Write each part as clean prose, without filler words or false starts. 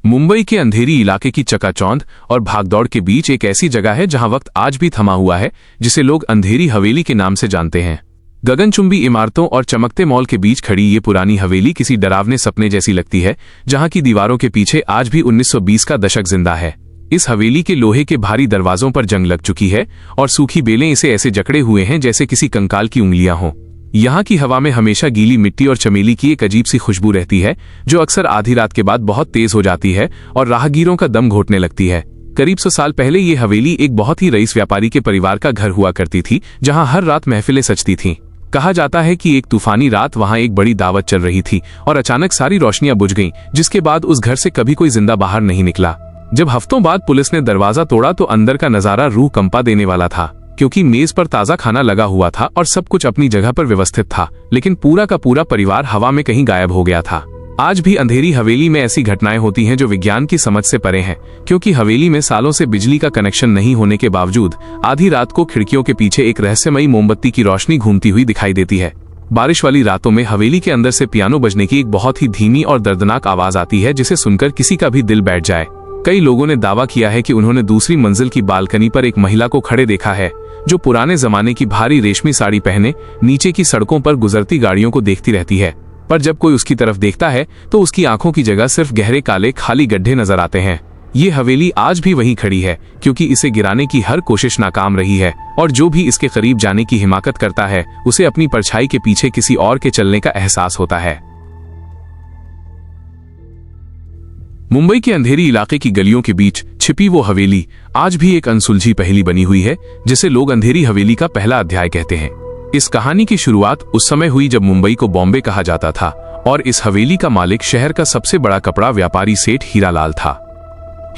मुंबई के अंधेरी इलाके की चकाचौंध और भागदौड़ के बीच एक ऐसी जगह है जहां वक्त आज भी थमा हुआ है, जिसे लोग अंधेरी हवेली के नाम से जानते हैं। गगनचुंबी इमारतों और चमकते मॉल के बीच खड़ी ये पुरानी हवेली किसी डरावने सपने जैसी लगती है, जहां की दीवारों के पीछे आज भी 1920 का दशक जिंदा है। इस हवेली के लोहे के भारी दरवाजों पर जंग लग चुकी है और सूखी बेलें इसे ऐसे जकड़े हुए हैं जैसे किसी कंकाल की उंगलियां हों। यहाँ की हवा में हमेशा गीली मिट्टी और चमेली की एक अजीब सी खुशबू रहती है, जो अक्सर आधी रात के बाद बहुत तेज हो जाती है और राहगीरों का दम घोटने लगती है। करीब 100 साल पहले ये हवेली एक बहुत ही रईस व्यापारी के परिवार का घर हुआ करती थी, जहाँ हर रात महफिलें सजती थीं। कहा जाता है कि एक तूफानी रात वहाँ एक बड़ी दावत चल रही थी और अचानक सारी रोशनियां बुझ गईं, जिसके बाद उस घर से कभी कोई जिंदा बाहर नहीं निकला। जब हफ्तों बाद पुलिस ने दरवाजा तोड़ा तो अंदर का नजारा रूह कंपा देने वाला था, क्योंकि मेज पर ताजा खाना लगा हुआ था और सब कुछ अपनी जगह पर व्यवस्थित था, लेकिन पूरा का पूरा परिवार हवा में कहीं गायब हो गया था। आज भी अंधेरी हवेली में ऐसी घटनाएं होती हैं जो विज्ञान की समझ से परे हैं, क्योंकि हवेली में सालों से बिजली का कनेक्शन नहीं होने के बावजूद आधी रात को खिड़कियों के पीछे एक रहस्यमयी मोमबत्ती की रोशनी घूमती हुई दिखाई देती है। बारिश वाली रातों में हवेली के अंदर से पियानो बजने की एक बहुत ही धीमी और दर्दनाक आवाज आती है, जिसे सुनकर किसी का भी दिल बैठ जाए। कई लोगों ने दावा किया है कि उन्होंने दूसरी मंजिल की बालकनी पर एक महिला को खड़े देखा है, जो पुराने जमाने की भारी रेशमी साड़ी पहने नीचे की सड़कों पर गुजरती गाड़ियों को देखती रहती है। पर जब कोई उसकी तरफ देखता है तो उसकी आंखों की जगह सिर्फ गहरे काले खाली गड्ढे नजर आते हैं। ये हवेली आज भी वहीं खड़ी है, क्योंकि इसे गिराने की हर कोशिश नाकाम रही है और जो भी इसके करीब जाने की हिमाकत करता है, उसे अपनी परछाई के पीछे किसी और के चलने का एहसास होता है। मुंबई के अंधेरी इलाके की गलियों के बीच छिपी वो हवेली आज भी एक अनसुलझी पहेली बनी हुई है, जिसे लोग अंधेरी हवेली का पहला अध्याय कहते हैं। इस कहानी की शुरुआत उस समय हुई जब मुंबई को बॉम्बे कहा जाता था और इस हवेली का मालिक शहर का सबसे बड़ा कपड़ा व्यापारी सेठ हीरालाल था।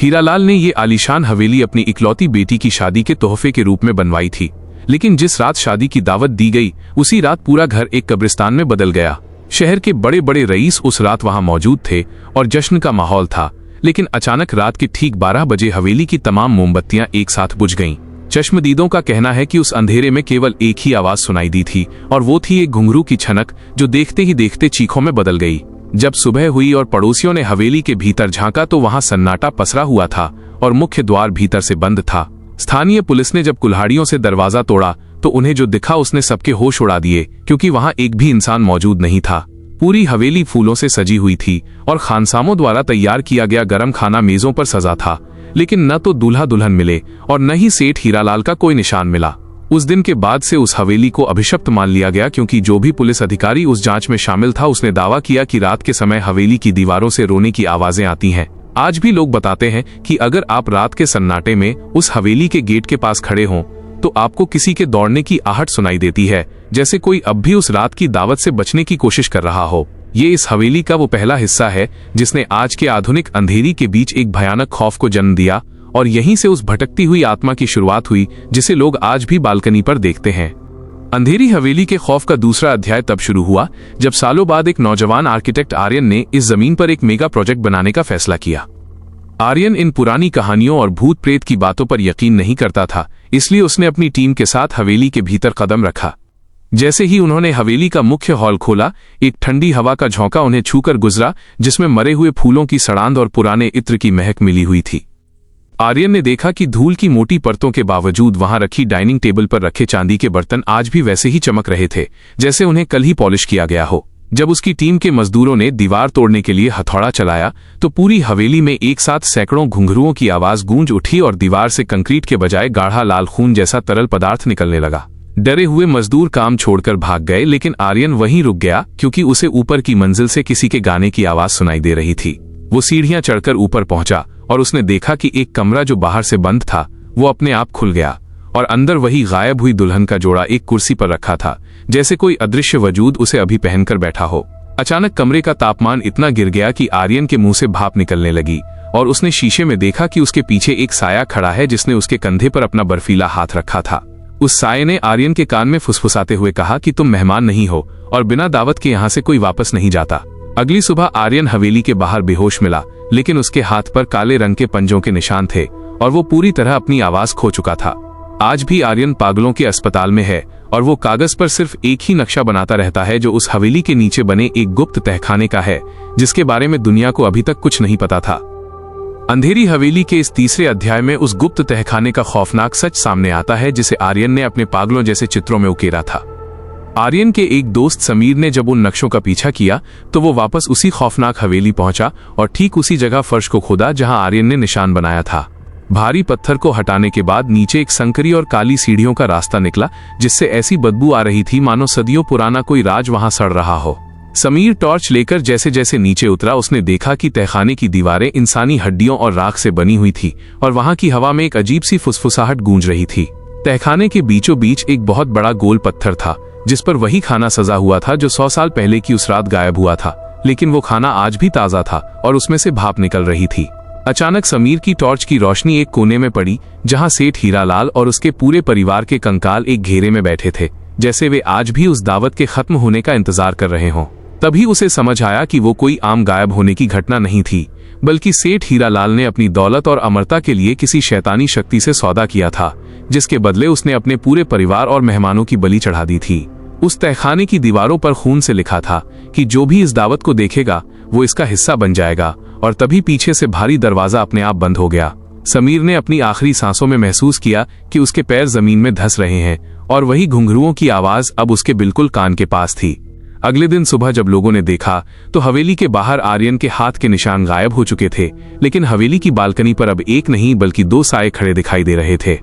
हीरालाल ने ये आलीशान हवेली अपनी इकलौती बेटी की शादी के तोहफे के रूप में बनवाई थी, लेकिन जिस रात शादी की दावत दी गई, उसी रात पूरा घर एक कब्रिस्तान में बदल गया। शहर के बड़े बड़े रईस उस रात वहां मौजूद थे और जश्न का माहौल था, लेकिन अचानक रात के ठीक 12 बजे हवेली की तमाम मोमबत्तियां एक साथ बुझ गईं। चश्मदीदों का कहना है कि उस अंधेरे में केवल एक ही आवाज सुनाई दी थी, और वो थी एक घुंघरू की छनक, जो देखते ही देखते चीखों में बदल गई। जब सुबह हुई और पड़ोसियों ने हवेली के भीतर झांका तो वहां सन्नाटा पसरा हुआ था और मुख्य द्वार भीतर से बंद था। स्थानीय पुलिस ने जब कुल्हाड़ियों से दरवाजा तोड़ा तो उन्हें जो दिखा उसने सबके होश उड़ा दिए, क्योंकि वहां एक भी इंसान मौजूद नहीं था। पूरी हवेली फूलों से सजी हुई थी और खानसामों द्वारा तैयार किया गया गरम खाना मेजों पर सजा था, लेकिन न तो दूल्हा दुल्हन मिले और न ही सेठ हीरालाल का कोई निशान मिला। उस दिन के बाद से उस हवेली को अभिशप्त मान लिया गया, क्योंकि जो भी पुलिस अधिकारी उस जांच में शामिल था उसने दावा किया कि रात के समय हवेली की दीवारों से रोने की आवाजें आती हैं। आज भी लोग बताते हैं कि अगर आप रात के सन्नाटे में उस हवेली के गेट के पास खड़े हों तो आपको किसी के दौड़ने की आहट सुनाई देती है, जैसे कोई अब भी उस रात की दावत से बचने की कोशिश कर रहा हो। ये इस हवेली का वो पहला हिस्सा है जिसने आज के आधुनिक अंधेरी के बीच एक भयानक खौफ को जन्म दिया, और यहीं से उस भटकती हुई आत्मा की शुरुआत हुई जिसे लोग आज भी बालकनी पर देखते हैं। अंधेरी हवेली के खौफ का दूसरा अध्याय तब शुरू हुआ जब सालों बाद एक नौजवान आर्किटेक्ट आर्यन ने इस जमीन पर एक मेगा प्रोजेक्ट बनाने का फैसला किया। आर्यन इन पुरानी कहानियों और भूत प्रेत की बातों पर यकीन नहीं करता था, इसलिए उसने अपनी टीम के साथ हवेली के भीतर कदम रखा। जैसे ही उन्होंने हवेली का मुख्य हॉल खोला, एक ठंडी हवा का झोंका उन्हें छूकर गुजरा, जिसमें मरे हुए फूलों की सड़ांध और पुराने इत्र की महक मिली हुई थी। आर्यन ने देखा कि धूल की मोटी परतों के बावजूद वहां रखी डाइनिंग टेबल पर रखे चांदी के बर्तन आज भी वैसे ही चमक रहे थे जैसे उन्हें कल ही पॉलिश किया गया हो। जब उसकी टीम के मजदूरों ने दीवार तोड़ने के लिए हथौड़ा चलाया तो पूरी हवेली में एक साथ सैकड़ों घुंघरुओं की आवाज गूंज उठी और दीवार से कंक्रीट के बजाय गाढ़ा लाल खून जैसा तरल पदार्थ निकलने लगा। डरे हुए मजदूर काम छोड़कर भाग गए, लेकिन आर्यन वहीं रुक गया, क्योंकि उसे ऊपर की मंजिल से किसी के गाने की आवाज सुनाई दे रही थी। वो सीढ़ियां चढ़कर ऊपर पहुंचा और उसने देखा कि एक कमरा जो बाहर से बंद था वो अपने आप खुल गया और अंदर वही गायब हुई दुल्हन का जोड़ा एक कुर्सी पर रखा था, जैसे कोई अदृश्य वजूद उसे अभी पहनकर बैठा हो। अचानक कमरे का तापमान इतना गिर गया कि आर्यन के मुंह से भाप निकलने लगी और उसने शीशे में देखा कि उसके पीछे एक साया खड़ा है जिसने उसके कंधे पर अपना बर्फीला हाथ रखा था। उस साये ने आर्यन के कान में फुसफुसाते हुए कहा कि तुम मेहमान नहीं हो और बिना दावत के यहाँ से कोई वापस नहीं जाता। अगली सुबह आर्यन हवेली के बाहर बेहोश मिला, लेकिन उसके हाथ पर काले रंग के पंजों के निशान थे और वो पूरी तरह अपनी आवाज खो चुका था। आज भी आर्यन पागलों के अस्पताल में है और वो कागज पर सिर्फ एक ही नक्शा बनाता रहता है, जो उस हवेली के नीचे बने एक गुप्त तहखाने का है, जिसके बारे में दुनिया को अभी तक कुछ नहीं पता था। अंधेरी हवेली के इस तीसरे अध्याय में उस गुप्त तहखाने का खौफनाक सच सामने आता है जिसे आर्यन ने अपने पागलों जैसे चित्रों में उकेरा था। आर्यन के एक दोस्त समीर ने जब उन नक्शों का पीछा किया तो वो वापस उसी खौफनाक हवेली पहुंचा और ठीक उसी जगह फर्श को खोदा जहां आर्यन ने निशान बनाया था। भारी पत्थर को हटाने के बाद नीचे एक संकरी और काली सीढ़ियों का रास्ता निकला जिससे ऐसी बदबू आ रही थी मानो सदियों पुराना कोई राज वहां सड़ रहा हो। समीर टॉर्च लेकर जैसे जैसे नीचे उतरा उसने देखा कि तहखाने की दीवारें इंसानी हड्डियों और राख से बनी हुई थी और वहां की हवा में एक अजीब सी फुसफुसाहट गूंज रही थी। तहखाने के बीचों बीच एक बहुत बड़ा गोल पत्थर था जिस पर वही खाना सजा हुआ था जो 100 साल पहले की उस रात गायब हुआ था, लेकिन वो खाना आज भी ताजा था और उसमें से भाप निकल रही थी। अचानक समीर की टॉर्च की रोशनी एक कोने में पड़ी जहां सेठ हीरालाल और उसके पूरे परिवार के कंकाल एक घेरे में बैठे थे, जैसे वे आज भी उस दावत के खत्म होने का इंतजार कर रहे हों। तभी उसे समझ आया कि वो कोई आम गायब होने की घटना नहीं थी, बल्कि सेठ हीरालाल ने अपनी दौलत और अमरता के लिए किसी शैतानी शक्ति से सौदा किया था, जिसके बदले उसने अपने पूरे परिवार और मेहमानों की बलि चढ़ा दी थी। उस तहखाने की दीवारों पर खून से लिखा था कि जो भी इस दावत को देखेगा वो इसका हिस्सा बन जाएगा, और तभी पीछे से भारी दरवाजा अपने आप बंद हो गया। समीर ने अपनी आखिरी सांसों में महसूस किया कि उसके पैर जमीन में धंस रहे हैं और वही घुंघरुओं की आवाज अब उसके बिल्कुल कान के पास थी। अगले दिन सुबह जब लोगों ने देखा तो हवेली के बाहर आर्यन के हाथ के निशान गायब हो चुके थे, लेकिन हवेली की बालकनी पर अब एक नहीं बल्कि 2 साए खड़े दिखाई दे रहे थे।